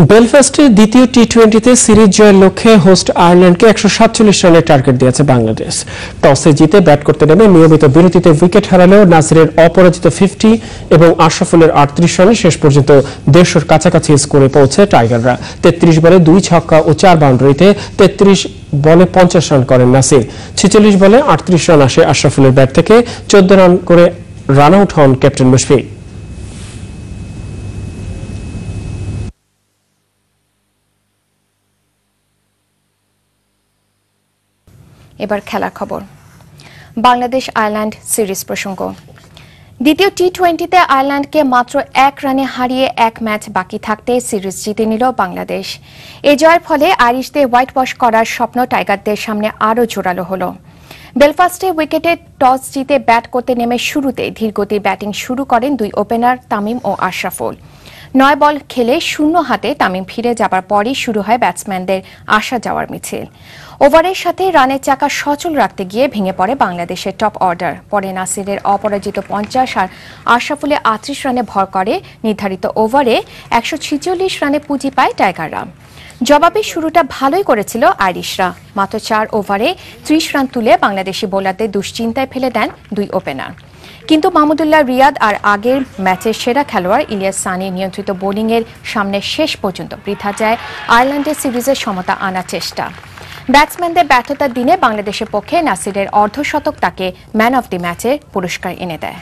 বেলফাস্টে দ্বিতীয় টি-20তে সিরিজ জয়ের লক্ষ্যে হোস্ট আয়ারল্যান্ডকে 147 রানের টার্গেট দিয়েছে বাংলাদেশ। টসে জিতে ব্যাট করতে নেমে নিয়মিত বিরতিতে উইকেট হারালেও নাসিরের অপরাজিত 50 এবং আশরাফুলের 38 রানে শেষ পর্যন্ত 150-র কাছাকাছি স্কোরে পৌঁছে টাইগাররা। 33 বলে 2 ছক্কা ও 4 বাউন্ডারিতে 33 বলে 50 রান করেন নাসির। 46 বলে 38 রান আসে আশরাফুলের ব্যাট থেকে। 14 রান করে রান আউট হন ক্যাপ্টেন মুশফিক। এবার খেলার খবর। বাংলাদেশ আয়ারল্যান্ড সিরিজ প্রসঙ্গ। দ্বিতীয় টি-20তে আয়ারল্যান্ডকে মাত্র 1 রানে হারিয়ে 1 ম্যাচ বাকি থাকতে সিরিজ জিতে নিল বাংলাদেশ। এ জয়ের ফলে আইরিশদের হোয়াইট ওয়াশ করার স্বপ্ন টাইগারদের সামনে আরও জোরালো হলো। বেলফাস্টে উইকেটে টস জিতে ব্যাট করতে নেমে শুরুতেই ধীরগতির ব্যাটিং শুরু করেন দুই ওপেনার তামিম ও আশরাফুল। 9 বল খেলে শূন্য হাতে তামিম ফিরে যাবার পরই শুরু হয় ব্যাটসম্যানদের আসা যাওয়ার মিছিল। ওভারের সাথে রানের চাকা সচল রাখতে গিয়ে ভেঙে পড়ে বাংলাদেশের টপ অর্ডার। পরে নাসিরের অপরাজিত 50 আর আশরাফুলের 38 রানে ভর করে নির্ধারিত ওভারে 146 রানে পুঁজি পায় টাইগাররা। জবাবে শুরুটা ভালোই করেছিল আইরিশরা। মাত্র 4 ওভারে 30 রান তুলে বাংলাদেশি বোলারদের দুশ্চিন্তায় ফেলে দেন দুই ওপেনার। কিন্তু মাহমুদুল্লাহ রিয়াদ আর আগের ম্যাচের সেরা খেলোয়াড় ইলিয়াস সানির নিয়ন্ত্রিত বোলিংয়ের সামনে শেষ পর্যন্ত বৃথা যায় আয়ারল্যান্ডের সিরিজের সমতা আনার চেষ্টা। ব্যাটসম্যানদের ব্যর্থতার দিনে বাংলাদেশের পক্ষে নাসিরের অর্ধশতক তাকে ম্যান অব দি ম্যাচের পুরস্কার এনে দেয়।